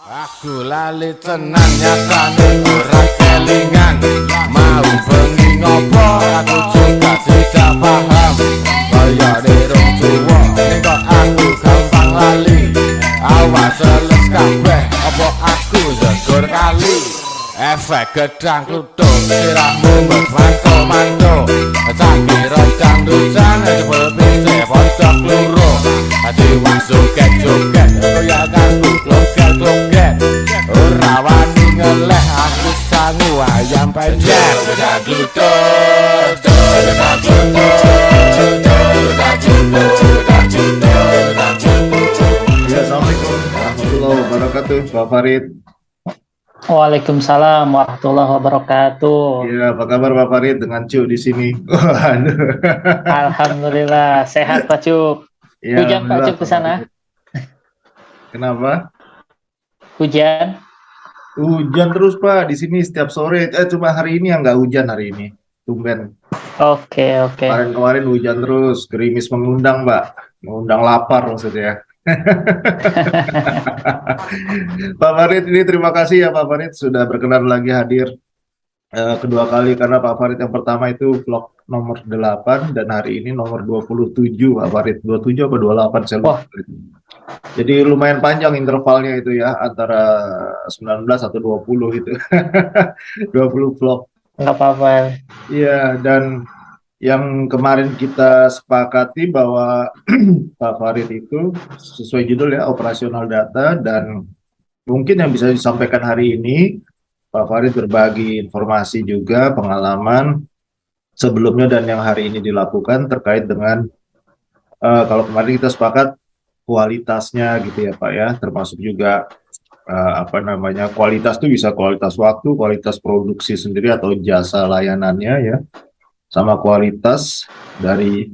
Aku lali tenan nyatane ora kelingan. Mau bengi ngopo aku juga tidak paham. Kaya derong tuwa ning kok aku gampang lali. Awas seles kabeh apa aku jegur kali. Efek gedang kluthuk sirahmu manto-manto. Tak kira dangdutan jebul pinceh pondok loro. Ati wis joget-joget kaya kanggo kloget-kloget. Ora wani ngeleh aku sangu ayam penyet. Gedang kluthuk, gedang kluthuk, gedang kluthuk, gedang kluthuk. Ya, assalamualaikum warahmatullahi wabarakatuh, Pak Farid. Waalaikumsalam warahmatullahi wabarakatuh. Ya, apa kabar Pak Farid dengan Cuk di sini? Waduh. Alhamdulillah sehat Pak Cuk. Ya, Hujan Pak Cuk ke sana? Kenapa? Hujan? Hujan terus Pak di sini setiap sore. Cuma hari ini yang nggak hujan hari ini. Tumben. Oke. Kemarin hujan terus, gerimis mengundang Pak, mengundang lapar maksudnya. Pak Farid, ini terima kasih ya Pak Farid sudah berkenan lagi hadir kedua kali, karena Pak Farid yang pertama itu vlog nomor 8 dan hari ini nomor 27 Pak Farid, 27 apa 28 saya lupa. Jadi lumayan panjang intervalnya itu ya, antara 19 atau 20 gitu. 20 vlog. Nggak apa-apa. Iya, dan yang kemarin kita sepakati bahwa Pak Farid itu sesuai judul ya, operasional data, dan mungkin yang bisa disampaikan hari ini Pak Farid berbagi informasi juga pengalaman sebelumnya dan yang hari ini dilakukan terkait dengan kalau kemarin kita sepakat kualitasnya gitu ya Pak ya, termasuk juga kualitas itu bisa kualitas waktu, kualitas produksi sendiri atau jasa layanannya ya, sama kualitas dari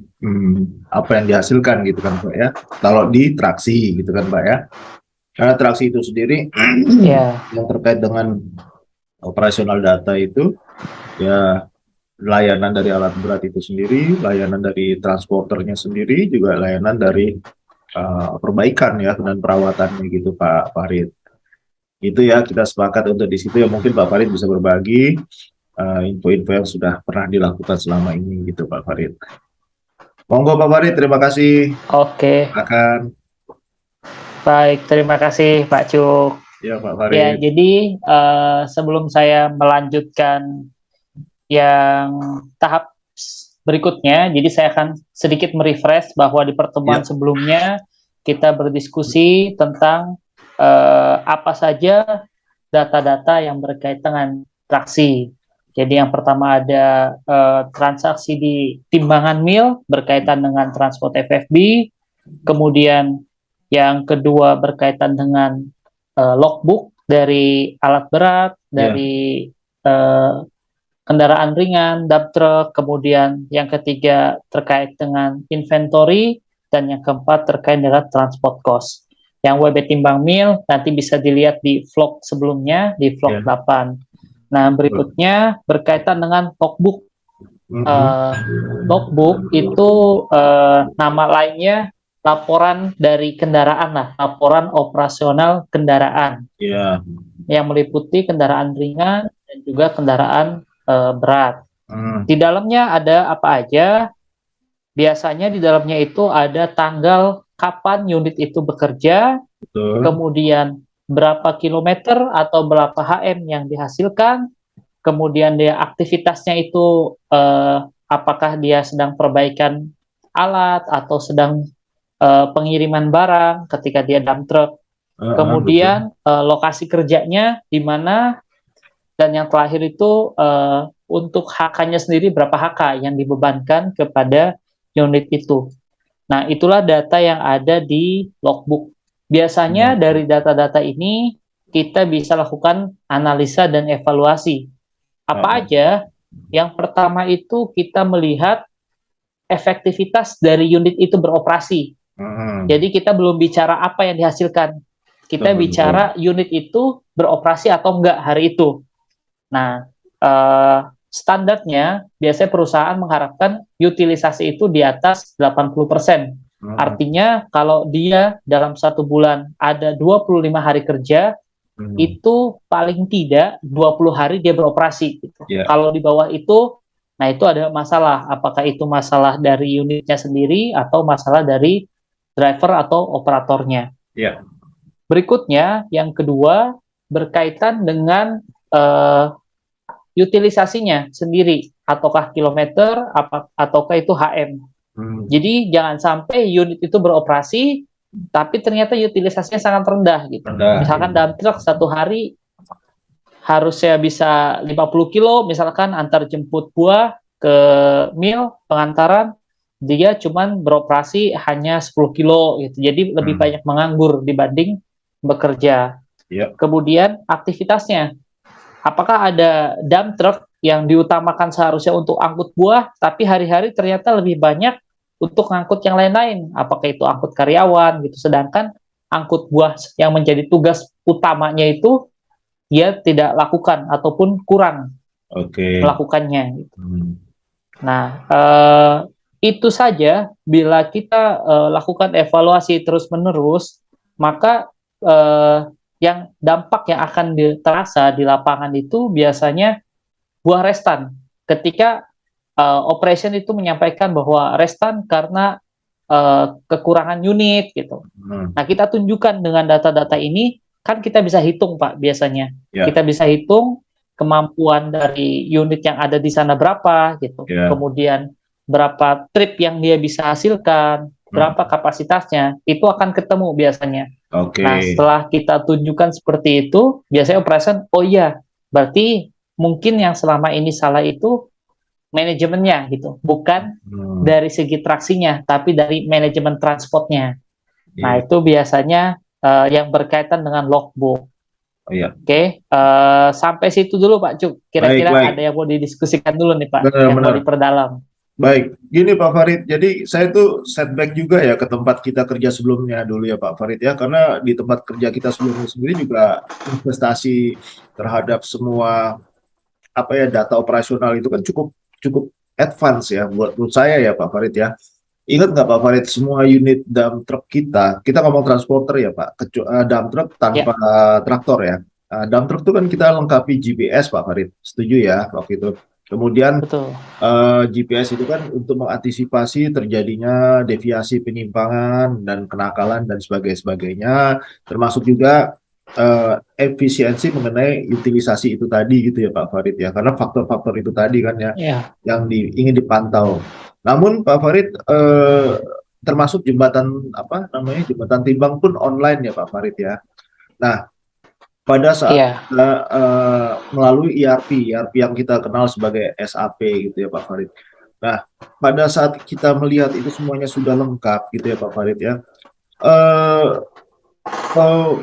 apa yang dihasilkan gitu kan Pak ya, kalau di traksi gitu kan Pak ya. Karena traksi itu sendiri yang terkait dengan operasional data itu ya, layanan dari alat berat itu sendiri, layanan dari transporternya sendiri, juga layanan dari perbaikan ya dan perawatannya gitu Pak Farid. Itu ya, kita sepakat untuk di situ ya, mungkin Pak Farid bisa berbagi info-info yang sudah pernah dilakukan selama ini gitu Pak Farid. Monggo Pak Farid, terima kasih. Oke. Silakan. Baik, terima kasih Pak Cuk. Ya Pak Farid. Ya, jadi sebelum saya melanjutkan yang tahap berikutnya, jadi saya akan sedikit merefresh bahwa di pertemuan sebelumnya kita berdiskusi tentang apa saja data-data yang berkaitan dengan traksi. Jadi yang pertama ada transaksi di timbangan mil berkaitan dengan transport FFB, kemudian yang kedua berkaitan dengan logbook dari alat berat, dari kendaraan ringan, dump truck, kemudian yang ketiga terkait dengan inventory, dan yang keempat terkait dengan transport cost. Yang WB timbang mil nanti bisa dilihat di vlog sebelumnya, di vlog 8. Nah, berikutnya berkaitan dengan logbook. Logbook itu nama lainnya laporan dari kendaraan lah, laporan operasional kendaraan. Yang meliputi kendaraan ringan dan juga kendaraan berat. Di dalamnya ada apa aja? Biasanya di dalamnya itu ada tanggal kapan unit itu bekerja, kemudian berapa kilometer atau berapa HM yang dihasilkan, kemudian dia aktivitasnya itu apakah dia sedang perbaikan alat atau sedang pengiriman barang ketika dia dump truck, kemudian lokasi kerjanya di mana, dan yang terakhir itu untuk HK-nya sendiri berapa HK yang dibebankan kepada unit itu. Nah, itulah data yang ada di logbook. Biasanya dari data-data ini kita bisa lakukan analisa dan evaluasi. Apa aja? Yang pertama itu kita melihat efektivitas dari unit itu beroperasi. Jadi kita belum bicara apa yang dihasilkan. Kita bicara unit itu beroperasi atau enggak hari itu. Nah, standarnya biasanya perusahaan mengharapkan utilisasi itu di atas 80%. Artinya kalau dia dalam 1 bulan ada 25 hari kerja, itu paling tidak 20 hari dia beroperasi gitu. Kalau di bawah itu, nah itu ada masalah. Apakah itu masalah dari unitnya sendiri atau masalah dari driver atau operatornya. Berikutnya, yang kedua, berkaitan dengan utilisasinya sendiri, ataukah kilometer, ataukah itu HM. Jadi jangan sampai unit itu beroperasi, tapi ternyata utilisasinya sangat rendah gitu. Misalkan dalam truk satu hari harusnya bisa 50 kilo, misalkan antar jemput buah ke mil pengantaran, dia cuman beroperasi hanya 10 kilo gitu. Jadi lebih banyak menganggur dibanding bekerja. Kemudian aktivitasnya, apakah ada dump truck yang diutamakan seharusnya untuk angkut buah, tapi hari-hari ternyata lebih banyak untuk ngangkut yang lain-lain, apakah itu angkut karyawan gitu, sedangkan angkut buah yang menjadi tugas utamanya itu dia tidak lakukan ataupun kurang melakukannya gitu. Nah, itu saja bila kita lakukan evaluasi terus-menerus, maka yang dampak yang akan terasa di lapangan itu biasanya buah restan. Ketika operation itu menyampaikan bahwa restan karena kekurangan unit gitu. Nah, kita tunjukkan dengan data-data ini, kan kita bisa hitung Pak biasanya. Kita bisa hitung kemampuan dari unit yang ada di sana berapa gitu. Kemudian berapa trip yang dia bisa hasilkan, berapa kapasitasnya, itu akan ketemu biasanya. Nah, setelah kita tunjukkan seperti itu, biasanya operation, oh iya, berarti mungkin yang selama ini salah itu manajemennya gitu, bukan dari segi traksinya, tapi dari manajemen transportnya. Nah, itu biasanya yang berkaitan dengan logbook. Sampai situ dulu Pak Cuk. Kira-kira ada yang mau didiskusikan dulu nih Pak, yang mau diperdalam. Baik, gini Pak Farid, jadi saya tuh setback juga ya ke tempat kita kerja sebelumnya dulu ya Pak Farid ya, karena di tempat kerja kita sebelumnya sendiri juga investasi terhadap semua data operasional itu kan cukup advance ya buat saya ya Pak Farid ya. Ingat nggak Pak Farid, semua unit dump truck kita ngomong transporter ya Pak, dump truck tanpa traktor ya. Dump truck itu kan kita lengkapi GPS Pak Farid, setuju ya waktu itu. Kemudian GPS itu kan untuk mengantisipasi terjadinya deviasi penyimpangan dan kenakalan dan sebagainya, termasuk juga efisiensi mengenai utilisasi itu tadi gitu ya Pak Farid ya, karena faktor-faktor itu tadi kan ya yang ingin dipantau. Namun Pak Farid termasuk jembatan jembatan timbang pun online ya Pak Farid ya. Nah, pada saat melalui ERP yang kita kenal sebagai SAP gitu ya Pak Farid. Nah, pada saat kita melihat itu semuanya sudah lengkap gitu ya Pak Farid ya,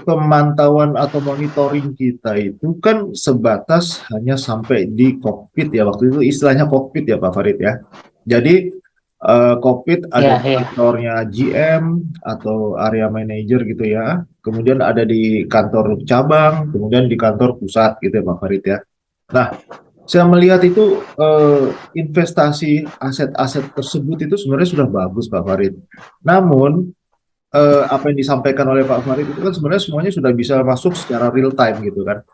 pemantauan atau monitoring kita itu kan sebatas hanya sampai di kokpit ya, waktu itu istilahnya kokpit ya Pak Farid ya. Jadi kokpit ada kantornya GM atau area manager gitu ya, kemudian ada di kantor cabang, kemudian di kantor pusat gitu ya Pak Farid ya. Nah, saya melihat itu investasi aset-aset tersebut itu sebenarnya sudah bagus Pak Farid. Namun apa yang disampaikan oleh Pak Farid itu kan sebenarnya semuanya sudah bisa masuk secara real time gitu kan.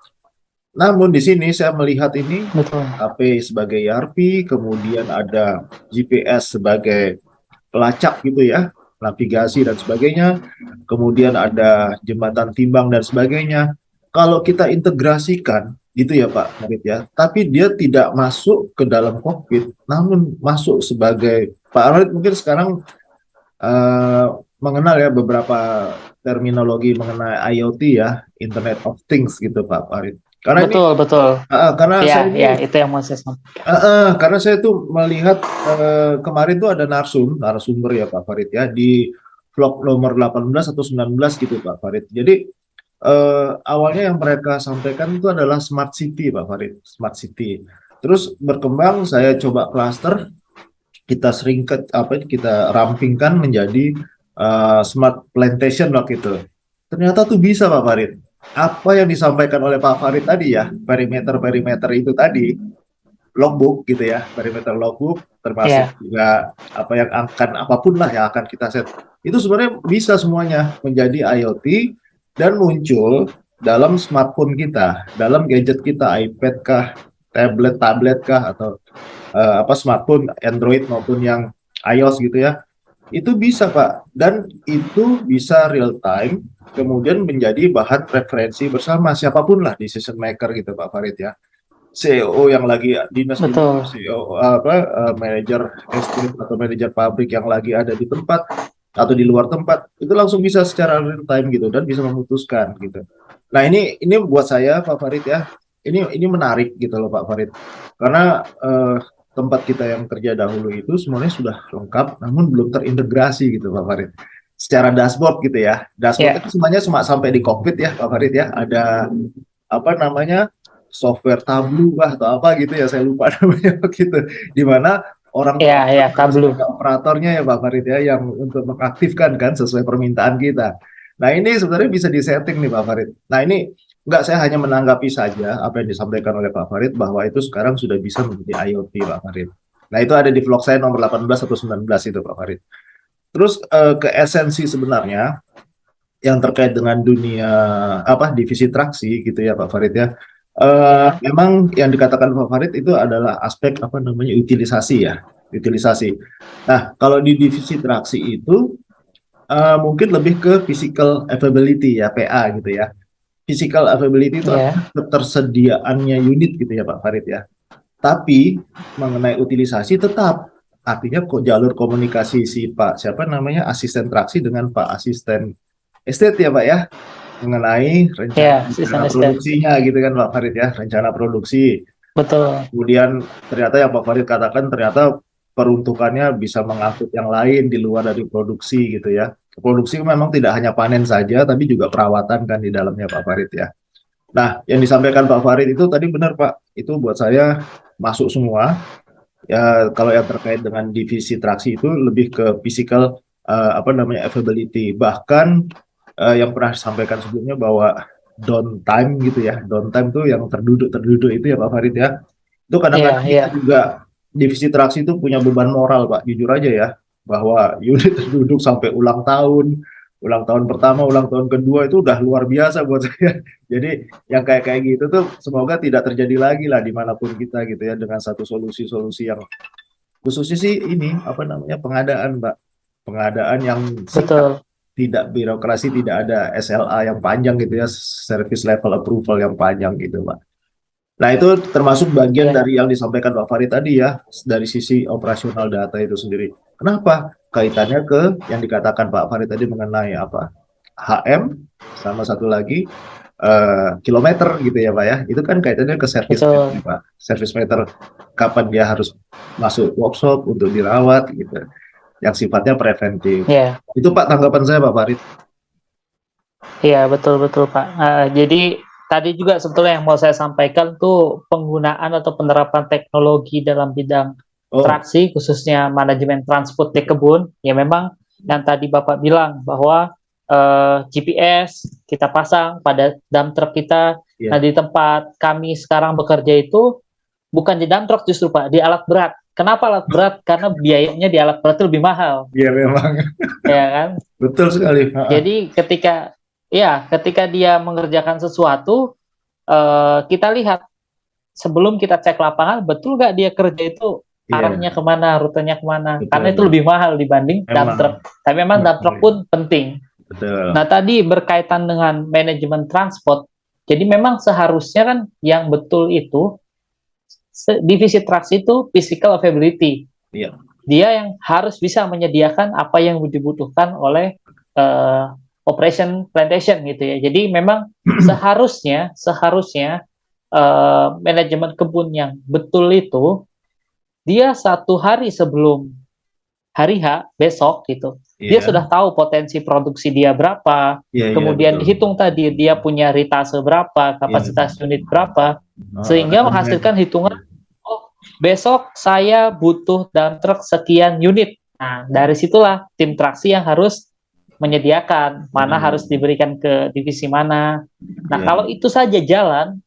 Namun di sini saya melihat ini HP sebagai ERP, kemudian ada GPS sebagai pelacak gitu ya, navigasi dan sebagainya, kemudian ada jembatan timbang dan sebagainya. Kalau kita integrasikan gitu ya Pak Farid ya, tapi dia tidak masuk ke dalam kokpit, namun masuk sebagai Pak Farid mungkin sekarang mengenal ya beberapa terminologi mengenai IoT ya, Internet of Things gitu Pak Farid. Karena betul. Karena saya itu yang mau saya sampaikan. Karena saya tuh melihat kemarin tuh ada narasumber ya Pak Farid ya di vlog nomor 18 atau 19 gitu Pak Farid. Jadi awalnya yang mereka sampaikan itu adalah smart city Pak Farid, smart city. Terus berkembang saya coba cluster, kita kita rampingkan menjadi smart plantation waktu itu. Ternyata tuh bisa Pak Farid. Apa yang disampaikan oleh Pak Farid tadi ya, perimeter itu tadi, logbook gitu ya, perimeter logbook, termasuk juga apa yang apapun lah yang akan kita set, itu sebenarnya bisa semuanya menjadi IoT dan muncul dalam smartphone kita, dalam gadget kita, iPad kah, tablet kah, atau smartphone Android maupun yang iOS gitu ya, itu bisa Pak, dan itu bisa real time, kemudian menjadi bahan referensi bersama siapapun lah, decision maker gitu Pak Farid ya. CEO yang lagi dinas di Betul. CEO manajer estate atau manajer pabrik yang lagi ada di tempat atau di luar tempat, itu langsung bisa secara real time gitu dan bisa memutuskan gitu. Nah, ini buat saya Pak Farid ya, ini menarik gitu loh Pak Farid. Karena tempat kita yang kerja dahulu itu semuanya sudah lengkap namun belum terintegrasi gitu Pak Farid. Secara dashboard gitu ya. Dashboard itu semuanya cuma sampai di cockpit ya Pak Farid ya. Ada apa namanya? Software Tableau atau apa gitu ya, saya lupa namanya begitu. Di mana orang Tableau. operatornya ya Pak Farid ya yang untuk mengaktifkan kan sesuai permintaan kita. Nah, ini sebenarnya bisa disetting nih Pak Farid. Nah, ini enggak, saya hanya menanggapi saja apa yang disampaikan oleh Pak Farid bahwa itu sekarang sudah bisa menjadi IoT Pak Farid. Nah, itu ada di vlog saya nomor 18 atau 19 itu Pak Farid. Terus ke esensi sebenarnya yang terkait dengan dunia divisi traksi gitu ya Pak Farid ya. Memang yang dikatakan Pak Farid itu adalah aspek utilisasi ya, utilisasi. Nah, kalau di divisi traksi itu mungkin lebih ke physical availability ya, PA gitu ya. Physical availability itu ketersediaannya unit gitu ya Pak Farid ya. Tapi mengenai utilisasi tetap, artinya kok jalur komunikasi si Pak siapa namanya asisten traksi dengan Pak asisten estate ya Pak ya, mengenai rencana produksinya gitu kan Pak Farid ya, rencana produksi. Betul. Kemudian ternyata yang Pak Farid katakan ternyata peruntukannya bisa mengangkut yang lain di luar dari produksi gitu ya. Produksi memang tidak hanya panen saja, tapi juga perawatan kan di dalamnya Pak Farid ya. Nah, yang disampaikan Pak Farid itu tadi benar Pak, itu buat saya masuk semua. Ya, kalau yang terkait dengan divisi traksi itu lebih ke physical availability. Bahkan yang pernah disampaikan sebelumnya bahwa downtime gitu ya, downtime itu yang terduduk itu ya Pak Farid ya. Itu kadang-kadang kita juga divisi traksi itu punya beban moral Pak, jujur aja ya, bahwa unit terduduk sampai ulang tahun pertama, ulang tahun kedua itu udah luar biasa buat saya. Jadi yang kayak gitu tuh semoga tidak terjadi lagi lah dimanapun kita gitu ya, dengan satu solusi-solusi yang khususnya sih ini pengadaan Mbak, pengadaan yang betul, tidak birokrasi, tidak ada SLA yang panjang gitu ya, service level approval yang panjang gitu Mbak. Nah, itu termasuk bagian dari yang disampaikan Pak Farid tadi ya, dari sisi operasional data itu sendiri. Kenapa? Kaitannya ke yang dikatakan Pak Farid tadi mengenai HM, sama satu lagi kilometer gitu ya Pak ya. Itu kan kaitannya ke service meter Pak. Service meter kapan dia harus masuk workshop untuk dirawat gitu. Yang sifatnya preventif. Itu Pak tanggapan saya Pak Farid. Iya, betul Pak. Jadi tadi juga sebetulnya yang mau saya sampaikan tuh penggunaan atau penerapan teknologi dalam bidang traksi, khususnya manajemen transport di kebun. Ya memang yang tadi Bapak bilang bahwa GPS kita pasang pada dump truck kita. Nah, di tempat kami sekarang bekerja itu bukan di dump truck justru Pak, di alat berat. Kenapa alat berat? Karena biayanya di alat berat itu lebih mahal. Iya memang. Ya kan? Betul sekali. Jadi ketika dia mengerjakan sesuatu, kita lihat sebelum kita cek lapangan, betul nggak dia kerja itu arahnya kemana, rutenya kemana. Betul, karena itu lebih mahal dibanding dump truck. Tapi memang dump truck pun penting. Betul. Nah, tadi berkaitan dengan manajemen transport, jadi memang seharusnya kan yang betul itu divisi traksi itu physical availability. Iya. Dia yang harus bisa menyediakan apa yang dibutuhkan oleh operation plantation gitu ya. Jadi memang seharusnya manajemen kebun yang betul itu dia 1 hari sebelum hari H besok gitu, dia sudah tahu potensi produksi dia berapa, kemudian dihitung tadi dia punya ritase berapa, kapasitas unit berapa, sehingga menghasilkan hitungan, oh besok saya butuh dump truck sekian unit. Nah, dari situlah tim traksi yang harus menyediakan mana harus diberikan ke divisi mana. Nah, kalau itu saja jalan,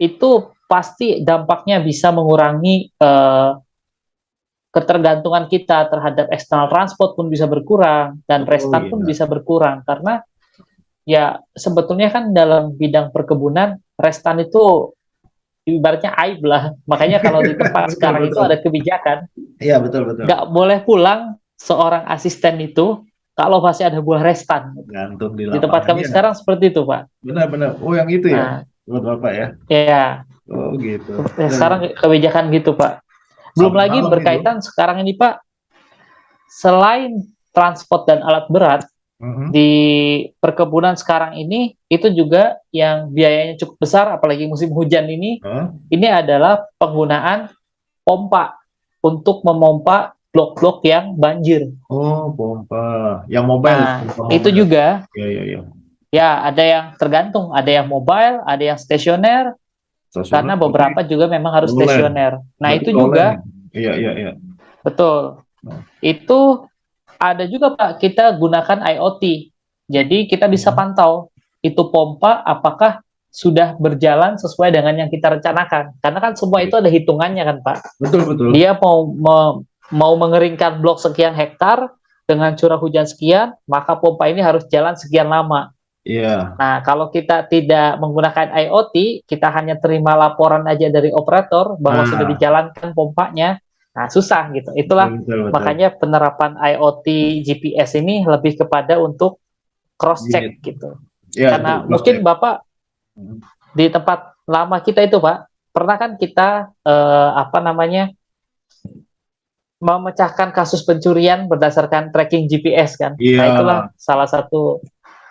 itu pasti dampaknya bisa mengurangi ketergantungan kita terhadap eksternal transport pun bisa berkurang, dan restan pun bisa berkurang, karena ya sebetulnya kan dalam bidang perkebunan restan itu ibaratnya aib lah. Makanya kalau di tempat Betul, sekarang itu betul. ada kebijakan, Iya, betul, betul. nggak boleh pulang seorang asisten itu kalau masih ada buah restan. Gantung di Di tempat lapangan. kami Iya, sekarang seperti itu, Pak. benar-benar. Oh, yang itu ya? Nah, Buat Bapak ya? ya, Oh, gitu. Ya, ya. sekarang kebijakan gitu, Pak. Belum Sampai lagi malam itu. berkaitan sekarang ini, Pak, selain transport dan alat berat, Mhm. di perkebunan sekarang ini itu juga yang biayanya cukup besar, apalagi musim hujan Hah? ini adalah penggunaan pompa untuk memompa blok-blok yang banjir. Oh, pompa. Yang mobile, Nah, pompa itu mobile. juga Iya, iya, iya. ya ada yang tergantung, ada yang mobile, ada yang stasioner, Stasioner karena berarti beberapa juga memang harus lowland. stasioner. Nah, Berarti itu lowland ya? juga Iya, iya, iya. betul. Nah. Itu ada juga Pak, kita gunakan IoT. Jadi kita bisa Mhm. pantau itu pompa apakah sudah berjalan sesuai dengan yang kita rencanakan. Karena kan semua itu ada hitungannya kan Pak. Betul, betul. Dia mau mengeringkan blok sekian hektar dengan curah hujan sekian, maka pompa ini harus jalan sekian lama. Iya. Nah, kalau kita tidak menggunakan IoT, kita hanya terima laporan aja dari operator bahwa sudah Nah, dijalankan pompanya. Nah, susah gitu. betul, Itulah betul, betul. makanya penerapan IoT GPS ini lebih kepada untuk cross check Unit. gitu. Iya, betul. Karena Cross mungkin check. Bapak Mhm. di tempat lama kita itu, Pak, pernah kan kita apa namanya memecahkan kasus pencurian berdasarkan tracking GPS kan. Nah, Iya, itulah salah satu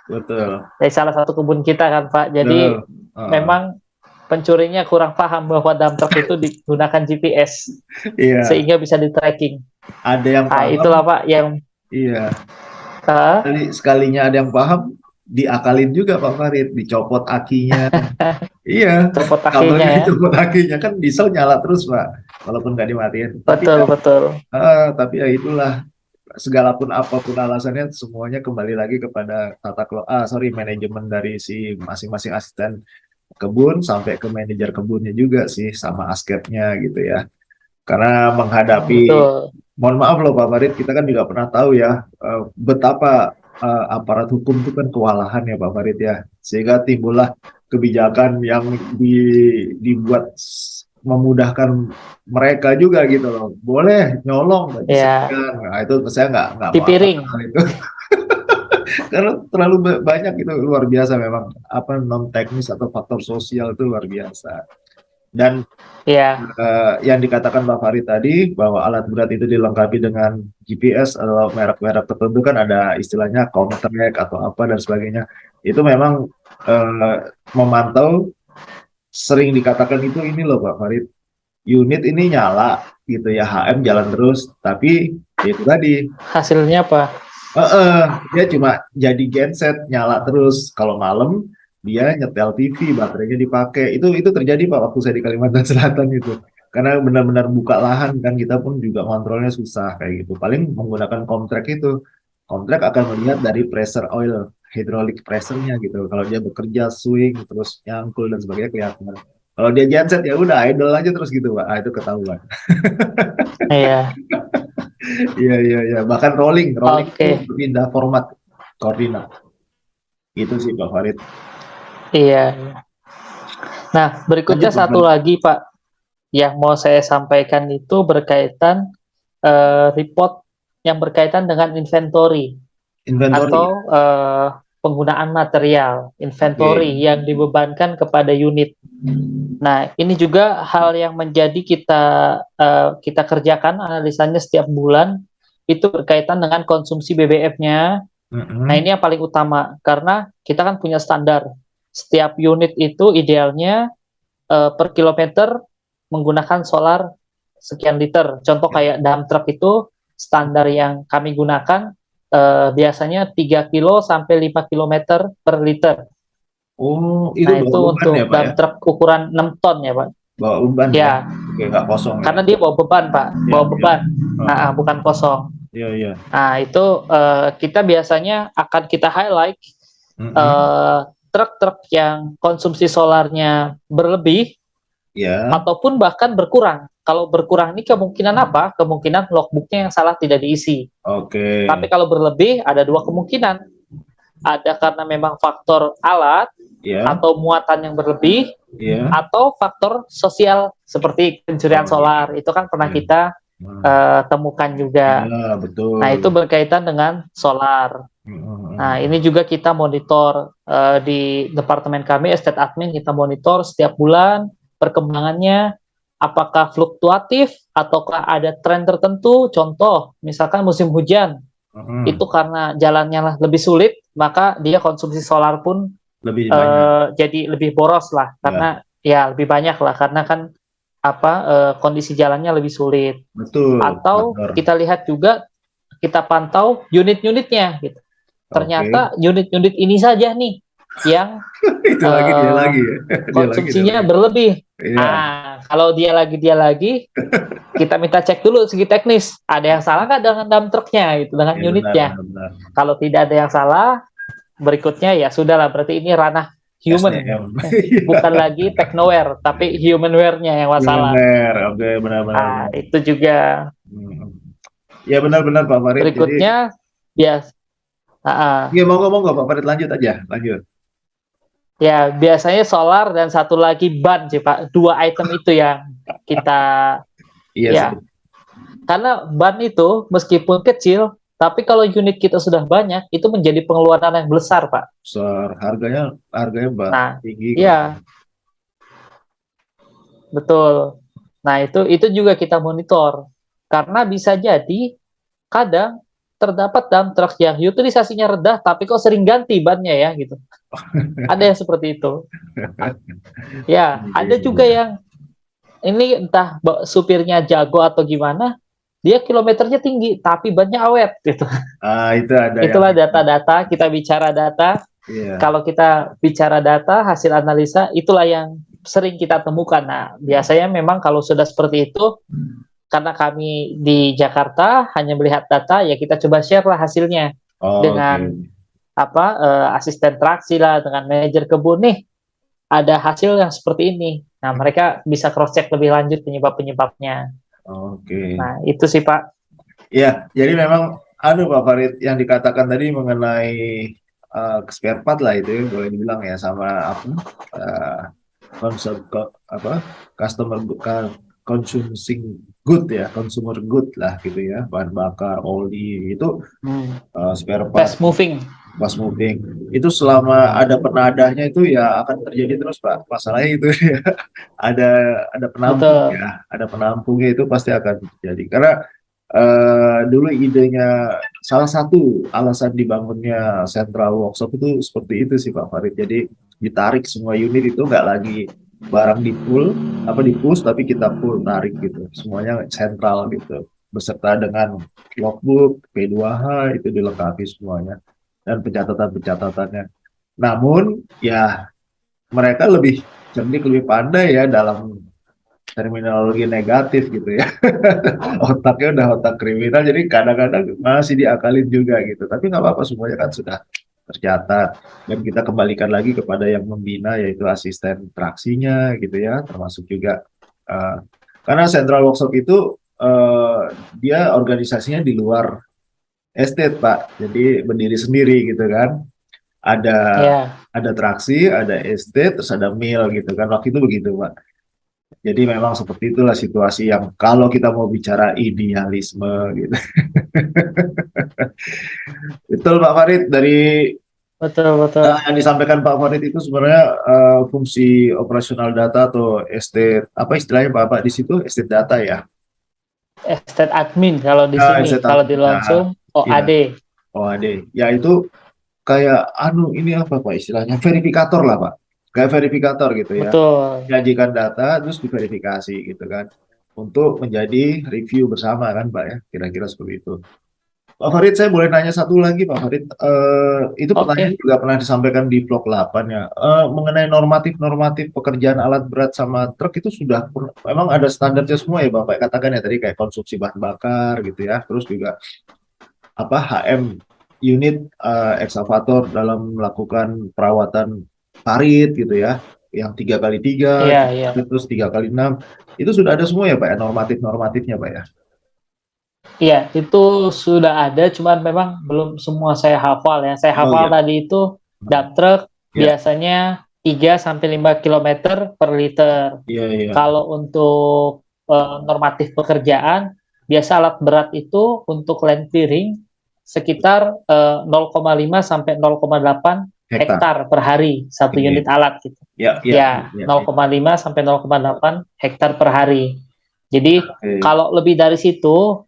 betul. dari salah satu kebun kita kan, Pak. Jadi Betul. Heeh. memang pencurinya kurang paham bahwa dump truck itu digunakan GPS Iya, sehingga bisa di tracking. ada yang Nah, paham. itulah Pak yang Iya. uh, Sekalinya ada yang paham, diakalin juga Pak Farid, dicopot akinya. Iya, copot kakinya kabelnya ya. dicopot akinya kan diesel nyala terus Pak, walaupun nggak dimatiin. Betul, betul. Tapi ya itulah, segala pun apapun alasannya, semuanya kembali lagi kepada manajemen dari si masing-masing asisten kebun sampai ke manajer kebunnya juga sih, sama askepnya gitu ya. Karena menghadapi, Betul. mohon maaf loh Pak Farid, kita kan juga pernah tahu ya betapa aparat hukum itu kan kewalahan ya Pak Farid ya, sehingga timbullah kebijakan yang dibuat memudahkan mereka juga gitu loh, boleh nyolong nggak Ya, disegan. Nah itu saya nggak di mau apa piring. itu karena terlalu banyak itu, luar biasa memang, apa, non teknis atau faktor sosial itu luar biasa. Dan Ya, yang dikatakan Pak Farid tadi bahwa alat berat itu dilengkapi dengan GPS atau merek-merek tertentu, kan ada istilahnya Comtrack atau apa dan sebagainya. Itu memang eh, memantau, sering dikatakan itu ini loh Pak Farid, unit ini nyala gitu ya, HM jalan terus, tapi ya itu tadi, hasilnya apa? dia cuma jadi genset nyala terus. Kalau malam dia nyetel TV, baterainya dipakai. Itu terjadi Pak waktu saya di Kalimantan Selatan itu. Karena benar-benar buka lahan kan, kita pun juga kontrolnya susah kayak gitu. Paling menggunakan Comtrack itu. Comtrack akan melihat dari pressure oil, hydraulic pressure-nya gitu. Kalau dia bekerja swing terus nyangkul dan sebagainya kelihatan. Kalau dia genset ya udah idle aja terus gitu Pak. Itu ketahuan. Iya. Iya, iya, iya. Bahkan rolling itu Oke. pindah format koordinat. Itu sih Pak Farid. Iya. Nah, berikutnya Lanjut Pak satu Farid. lagi Pak yang mau saya sampaikan itu berkaitan report yang berkaitan dengan inventory Inventory atau ya. penggunaan material Oke. inventory yang dibebankan kepada unit. Nah, ini juga hal yang menjadi kita kerjakan analisanya setiap bulan itu berkaitan dengan konsumsi BBM-nya. Nah, Mm-mm. ini yang paling utama karena kita kan punya standar. Setiap unit itu idealnya per kilometer menggunakan solar sekian liter. Contoh Ya. kayak dump truck itu standar yang kami gunakan biasanya 3 kilo sampai 5 kilometer per liter. Oh, itu Nah, bawa itu beban untuk ya Pak ya? dump truck ukuran 6 ton ya, Pak. Bawa beban ya? Ya, Oke, nggak kosong ya? karena dia bawa beban, Pak. Iya, Bawa iya. beban. Heeh. Bukan kosong. Iya, iya. Nah, itu kita biasanya akan kita highlight Mm-mm. truk-truk yang konsumsi solarnya berlebih Ya, ataupun bahkan berkurang. Kalau berkurang ini kemungkinan apa? Kemungkinan logbooknya yang salah tidak diisi. oke. Tapi kalau berlebih ada dua kemungkinan. ada karena memang faktor alat atau muatan yang berlebih, atau faktor sosial seperti pencurian solar. Itu kan pernah kita temukan juga. Betul. Nah, itu berkaitan dengan solar. Nah, ini juga kita monitor di departemen kami, estate admin, kita monitor setiap bulan perkembangannya, apakah fluktuatif ataukah ada tren tertentu. Contoh, misalkan musim hujan, itu karena jalannya lebih sulit, maka dia konsumsi solar pun lebih banyak. Jadi lebih boros lah, karena lebih banyak lah, karena kan kondisi jalannya lebih sulit. Betul. Atau kita lihat juga, kita pantau unit-unitnya gitu. Ternyata unit-unit ini saja nih yang itu lagi dia lagi ya. Konsumsinya berlebih. Kalau dia lagi kita minta cek dulu segi teknis, ada yang salah nggak dengan dump truknya gitu, dengan unitnya. Benar. Kalau tidak ada yang salah, berikutnya ya sudahlah, berarti ini ranah human, bukan lagi technoware, tapi humanware-nya yang masalah. Benar. Itu juga. Ya benar-benar Pak Farid. Berikutnya, mau ngomong nggak Pak Farid, lanjut. Ya, biasanya solar dan satu lagi ban sih Pak. 2 item itu yang kita karena ban itu meskipun kecil, tapi kalau unit kita sudah banyak, itu menjadi pengeluaran yang besar, Pak. Besar, harganya tinggi. Iya. Betul. Nah, itu juga kita monitor. Karena bisa jadi kadang terdapat dump truck yang utilisasinya rendah, tapi kok sering ganti bannya ya, gitu. Ada yang seperti itu. Ada juga yang ini entah supirnya jago atau gimana, dia kilometernya tinggi, tapi bannya awet gitu. Itu ada. Itulah data-data, kita bicara data. Kalau kita bicara data, hasil analisa, itulah yang sering kita temukan. Nah, biasanya memang kalau sudah seperti itu, karena kami di Jakarta hanya melihat data, ya kita coba share lah hasilnya dengan asisten traksi lah, dengan manajer kebun nih, ada hasil yang seperti ini. Nah, mereka bisa cross-check lebih lanjut penyebab-penyebabnya. Nah, itu sih Pak. Ya, jadi memang Pak Farid yang dikatakan tadi mengenai spare part lah, itu boleh dibilang ya, sama customer consuming good ya, consumer good lah gitu ya, bahan bakar, oli itu spare part fast moving itu selama ada penadahnya itu ya akan terjadi terus Pak, masalahnya itu ya ada penampung. Betul. Ada penampungnya, itu pasti akan terjadi karena dulu idenya, salah satu alasan dibangunnya central workshop itu seperti itu sih Pak Farid. Jadi ditarik semua unit, itu nggak lagi barang di push, tapi kita pull, tarik gitu, semuanya sentral gitu, beserta dengan logbook, P2H itu dilengkapi semuanya, dan pencatatannya. Namun ya mereka lebih cerdik, lebih pandai ya dalam terminologi negatif gitu ya. Otaknya udah otak kriminal, jadi kadang-kadang masih diakalin juga gitu. Tapi nggak apa-apa, semuanya kan sudah tercatat, dan kita kembalikan lagi kepada yang membina, yaitu asisten traksinya gitu ya, termasuk juga karena Central Workshop itu dia organisasinya di luar estate Pak, jadi berdiri sendiri gitu kan. Ada traksi, ada estate, terus ada mill gitu kan, waktu itu begitu Pak. Jadi memang seperti itulah situasi yang kalau kita mau bicara idealisme gitu. Betul Pak Farid, dari betul. Yang disampaikan Pak Farid itu sebenarnya fungsi operasional data atau estate, apa istilahnya Pak di situ, estate data ya? Estate admin kalau di sini, kalau di langsung OAD. OAD, ya itu kayak ini apa Pak istilahnya, verifikator lah Pak, kayak verifikator gitu ya. Betul. Menyajikan data terus diverifikasi gitu kan, untuk menjadi review bersama kan Pak ya, kira-kira seperti itu. Pak Farid, saya boleh nanya satu lagi Pak Farid, itu pertanyaan juga pernah disampaikan di vlog 8 ya, mengenai normatif pekerjaan alat berat sama truk itu sudah memang ada standarnya semua ya Bapak katakan ya tadi, kayak konsumsi bahan bakar gitu ya, terus juga HM unit ekskavator dalam melakukan perawatan parit gitu ya, yang 3x3, terus 3x6, itu sudah ada semua ya Pak ya, normatifnya Pak ya? Iya, itu sudah ada, cuman memang belum semua saya hafal ya. Saya Oh hafal ya, tadi itu dump truck ya, biasanya 3 sampai 5 kilometer per liter. iya, iya. Kalau untuk normatif pekerjaan, biasa alat berat itu untuk land clearing sekitar 0,5 sampai 0,8 Hektar. hektar per hari satu Oke. unit alat gitu. Ya, ya, Ya, ya, ya. 0,5 sampai 0,8 hektar per hari. Jadi Oke. kalau lebih dari situ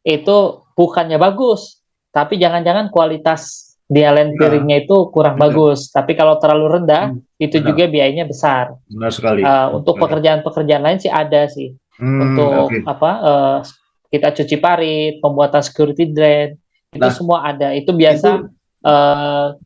itu bukannya bagus, tapi jangan-jangan kualitas dia land Ya, clearingnya itu kurang benar. bagus. Tapi kalau terlalu rendah, itu juga Benar, biayanya besar. benar sekali. Benar Untuk sekali. pekerjaan-pekerjaan lain sih ada sih. Oke. Untuk apa? Kita cuci parit, pembuatan security drain, itu Nah, semua ada. Itu itu biasa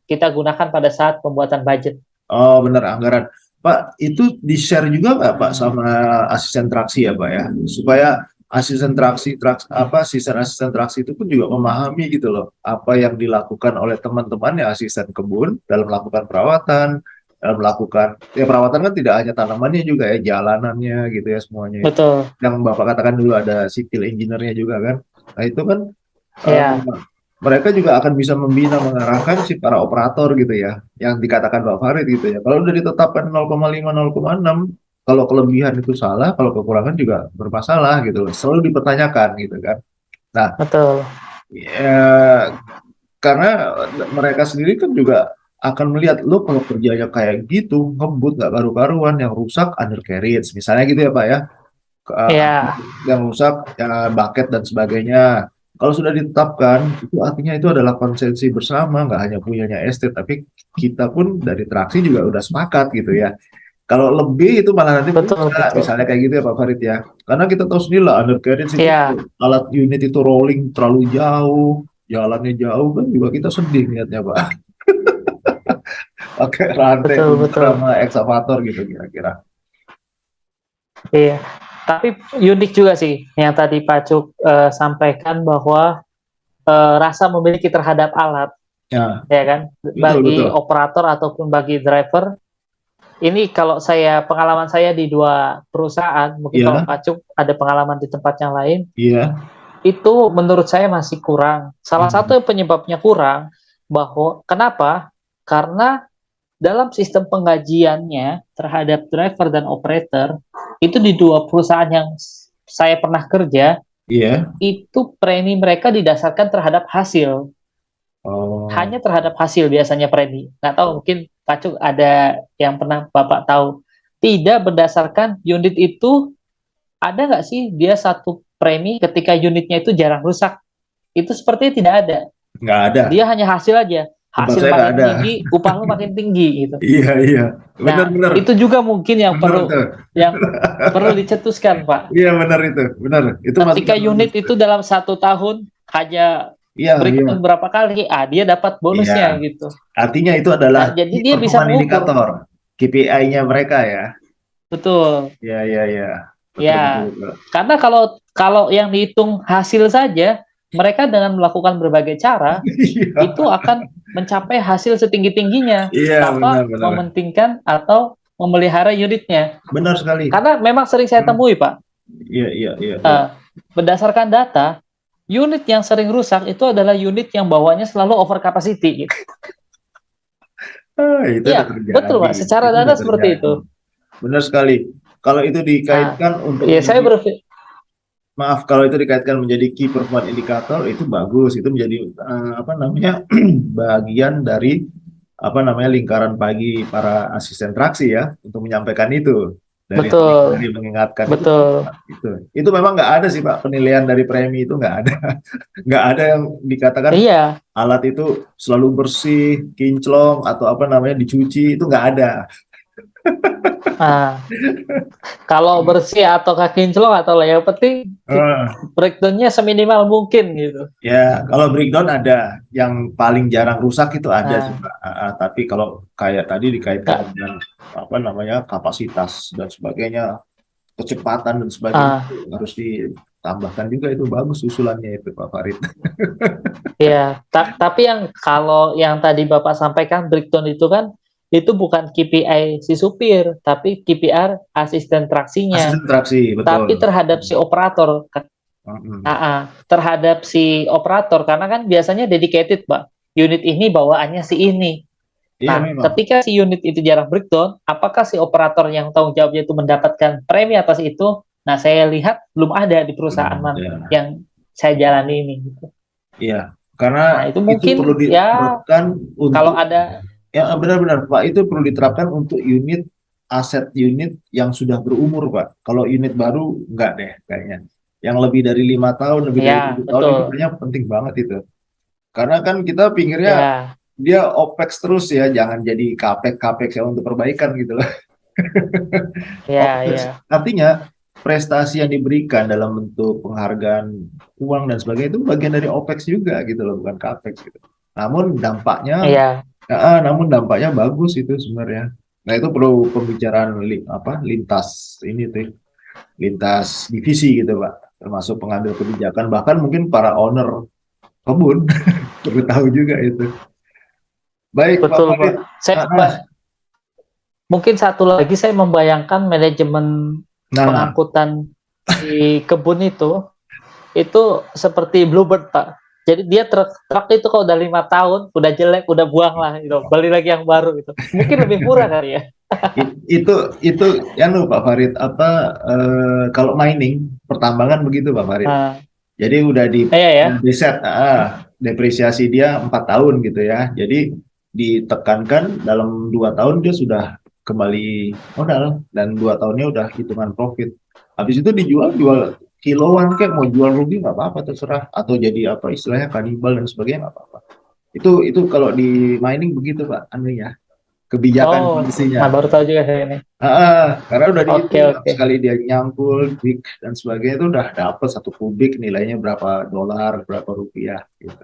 kita gunakan pada saat pembuatan budget. oh benar anggaran. Pak, itu di-share juga nggak Pak sama asisten traksi ya Pak ya? Supaya asisten traksi, asisten traksi itu pun juga memahami gitu loh apa yang dilakukan oleh teman-temannya asisten kebun dalam melakukan perawatan, dalam melakukan ya perawatan kan tidak hanya tanamannya juga ya jalanannya gitu ya semuanya itu. Betul. Yang Bapak katakan dulu ada civil engineer-nya juga kan. Nah itu kan eh, Ya, mereka juga akan bisa membina mengarahkan si para operator gitu ya yang dikatakan Pak Farid gitu ya kalau udah ditetapkan 0,5 0,6 kalau kelebihan itu salah kalau kekurangan juga bermasalah gitu selalu dipertanyakan gitu kan nah betul. ya, karena mereka sendiri kan juga akan melihat lo kalau kerjanya kayak gitu ngebut nggak karu-karuan yang rusak undercarriage misalnya gitu ya Pak ya Ya, yang rusak ya bucket dan sebagainya. Kalau sudah ditetapkan, itu artinya itu adalah konsensi bersama, nggak hanya punyanya estate, tapi kita pun dari traksi juga udah sepakat gitu ya. Kalau lebih itu malah nanti betul, bisa, betul. misalnya kayak gitu ya Pak Farid ya. Karena kita tahu sendiri lah, undercarriage itu Ya, alat unit itu rolling terlalu jauh, jalannya jauh kan juga kita sedih lihatnya Pak. Pakai rantai betul, besar betul. sama eksavator gitu kira-kira. Iya, tapi unik juga sih yang tadi Pak Cuk sampaikan bahwa rasa memiliki terhadap alat, Ya, ya kan, betul bagi betul. operator ataupun bagi driver. Ini kalau saya pengalaman saya di 2 perusahaan, mungkin kalau Iya, Pak Cuk ada pengalaman di tempat yang lain, iya. itu menurut saya masih kurang. Salah Hmm. satu penyebabnya kurang, bahwa kenapa? Karena dalam sistem penggajiannya terhadap driver dan operator, itu di 2 perusahaan yang saya pernah kerja, Iya. itu premi mereka didasarkan terhadap hasil. Oh. Hanya terhadap hasil biasanya premi. Nggak tahu, mungkin Pak Cuk ada yang pernah Bapak tahu. Tidak berdasarkan unit itu, ada nggak sih dia satu premi ketika unitnya itu jarang rusak? Itu sepertinya tidak ada. Nggak ada. Dia hanya hasil aja. Tempat Hasil saya nggak makin ada. tinggi, upah lu makin tinggi gitu. Iya, iya. Nah, Benar-benar. itu juga mungkin Benar tuh. yang perlu dicetuskan, Pak. Iya, benar itu. Benar. Itu Ketika masukan unit bagus. itu dalam 1 tahun hanya Iya, iya. breakdown berapa kali, dia dapat Iya. bonusnya gitu. Artinya itu adalah Nah, jadi key dia bisa performance mengukur. indikator. KPI-nya mereka ya. Betul. Iya, iya, iya. Betul, betul, Ya, betul. karena kalau kalau yang dihitung hasil saja, mereka dengan melakukan berbagai cara Iya. itu akan mencapai hasil setinggi-tingginya Iya, benar, tanpa benar. mementingkan atau memelihara unitnya. Benar sekali. Karena memang sering saya Hmm. temui, Pak, Iya, iya, iya, iya. berdasarkan data, unit yang sering rusak itu adalah unit yang bawanya selalu over capacity. Gitu. Itu Iya, udah betul, terjadi. Pak. Secara Itu data udah seperti terjadi. itu. Benar sekali. Kalau itu Nah, dikaitkan untuk ya saya menjadi berpikir, Maaf, kalau itu dikaitkan menjadi key performance indicator itu bagus, itu menjadi apa namanya bagian dari apa namanya lingkaran bagi para asisten traksi ya untuk menyampaikan itu betul, dari mengingatkan betul. itu memang nggak ada sih Pak penilaian dari premi itu nggak ada nggak ada yang dikatakan Iya, alat itu selalu bersih, kinclong atau apa namanya dicuci itu nggak ada. nah, kalau bersih atau kaki kinclong atau lah, yang penting Eh, breakdownnya seminimal mungkin gitu. Ya, kalau breakdown ada, yang paling jarang rusak itu ada sih, Nah, Pak. Tapi kalau kayak tadi dikaitkan nggak, dengan apa namanya kapasitas dan sebagainya, kecepatan dan sebagainya ah, itu harus ditambahkan juga itu bagus usulannya itu Pak Farid. ya. Tapi yang kalau yang tadi Bapak sampaikan breakdown itu kan itu bukan KPI si supir, tapi KPI asisten traksinya. Asisten traksi, Tapi betul. terhadap si operator, terhadap si operator, karena kan biasanya dedicated, Pak. Unit ini bawaannya si ini. Iya, Nah, memang. ketika si unit itu jarang breakdown, apakah si operator yang tanggung jawabnya itu mendapatkan premi atas itu? Nah, saya lihat belum ada di perusahaan yang saya jalani ini. Gitu. Iya, karena Nah, itu itu mungkin perlu ya diterapkan untuk kalau ada ya benar-benar Pak, itu perlu diterapkan untuk unit aset unit yang sudah berumur Pak. Kalau unit baru enggak deh kayaknya. Yang lebih dari 5 tahun, lebih dari ya 7 tahun itu betul. kayaknya penting banget itu. Karena kan kita pikirnya Ya, dia OPEX terus ya, jangan jadi CAPEX ya untuk perbaikan gitu loh. ya, OPEX ya. artinya prestasi yang diberikan dalam bentuk penghargaan uang dan sebagainya itu bagian dari OPEX juga gitu loh, bukan CAPEX gitu. Namun dampaknya Iya, namun dampaknya bagus itu sebenarnya. Nah, itu perlu pembicaraan lintas ini tuh, lintas divisi gitu, Pak. Termasuk pengambil kebijakan, bahkan mungkin para owner kebun perlu tahu juga itu. Baik, Pak betul, Pak. Farid. Saya mungkin satu lagi saya membayangkan manajemen Nah, pengangkutan di kebun itu seperti Bluebird, Pak. Jadi dia truk itu kalau udah 5 tahun, udah jelek, udah buang lah, gitu. Beli lagi yang baru gitu. Mungkin lebih murah kali ya. itu ya Pak Farid, kalau mining pertambangan begitu Pak Farid. Nah, Jadi udah iya ya. di set depresiasi dia 4 tahun gitu ya. Jadi ditekankan dalam 2 tahun dia sudah kembali modal dan 2 tahunnya udah hitungan profit. Habis itu jual kiloan, kayak mau jual rugi nggak apa-apa, terserah, atau jadi apa istilahnya kanibal dan sebagainya nggak apa-apa. Itu kalau di mining begitu Pak, anu ya, kebijakan Oh, polisinya. nah baru tahu juga saya ini. Karena udah Oke, dihitung oke. sekali dia nyangkul, big dan sebagainya itu udah dapat 1 kubik nilainya berapa dolar, berapa rupiah gitu.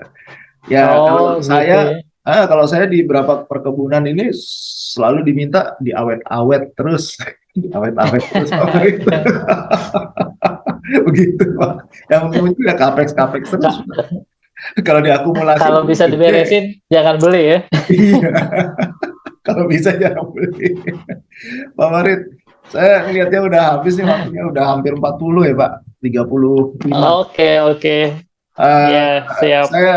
Ya Oh, gitu ya. kalau saya di beberapa perkebunan ini selalu diminta diawet-awet terus, diawet-awet terus Pak. Begitu Pak. Yang muncul ya capex terus. Kalau diakumulasi Kalau bisa gede. diberesin, jangan beli ya. Iya. Kalau bisa jangan beli. Pak Farid, saya ngelihatnya udah habis nih waktunya, udah hampir 40 ya Pak, 35. Oke, oke. Eh, Ya, siap. saya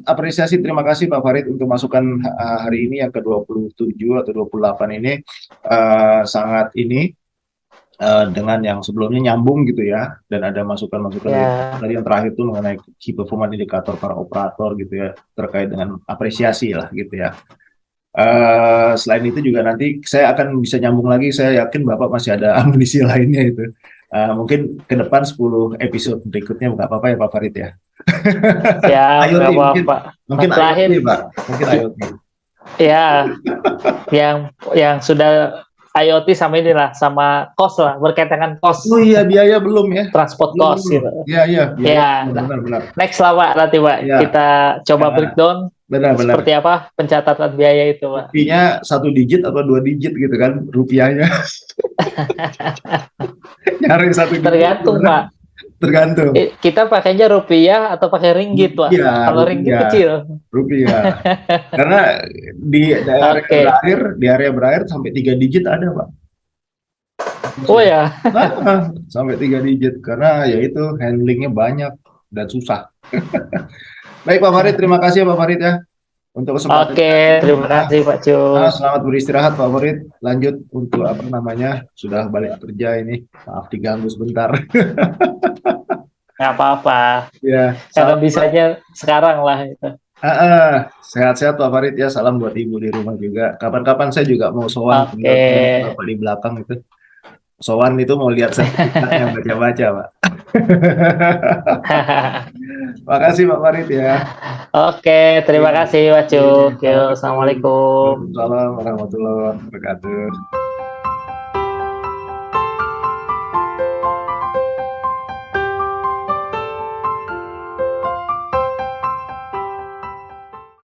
apresiasi, terima kasih Pak Farid untuk masukan hari ini yang ke-27 atau 28 ini, sangat ini dengan yang sebelumnya nyambung gitu ya, dan ada masukan-masukan dari Ya, tadi yang terakhir tuh mengenai key performance indikator para operator gitu ya, terkait dengan apresiasi lah gitu ya. Selain itu juga nanti saya akan bisa nyambung lagi. Saya yakin Bapak masih ada amunisi lainnya itu. Mungkin ke depan 10 episode berikutnya nggak apa-apa ya Pak Farid ya. siap, IoT nggak mungkin apa-apa. mungkin Terakhir, IoT Pak, mungkin IoT. ya, yang sudah IoT sama inilah, sama cost lah, berkaitan dengan cost, Oh iya, biaya belum ya? transport Belum cost belum. gitu. Iya biaya Ya, belum, nah, benar-benar. next lah Pak, nanti Pak, Iya, kita coba breakdown benar-benar. seperti apa pencatatan biaya itu Pak. Rupiahnya 1 digit atau 2 digit gitu kan rupiahnya. Nyari 1 digit. Tergantung Pak. Tergantung. Kita pakainya rupiah atau pakai ringgit Pak. Iya, Kalau ringgit kecil. Rupiah. Karena di area berakhir sampai 3 digit ada Pak. Oh ya. Sampai 3 digit karena ya itu handlingnya banyak dan susah. Baik Pak Farid, terima kasih ya Pak Farid ya untuk kesempatan. Oke, terima kasih Pak Cu. Selamat beristirahat Pak Farid. Lanjut untuk sudah balik kerja ini. Maaf diganggu sebentar. Nggak apa-apa. Ya, Karena bisanya sekarang lah itu. sehat-sehat Pak Farid ya. Salam buat ibu di rumah juga. Kapan-kapan saya juga mau sowan Bapak di belakang itu. Sowan itu mau lihat sertifikatnya, baca-baca Pak. Makasih Pak Farid ya. Oke, terima kasih Pak Cu. Assalamualaikum. Waalaikumsalam warahmatullahi wabarakatuh.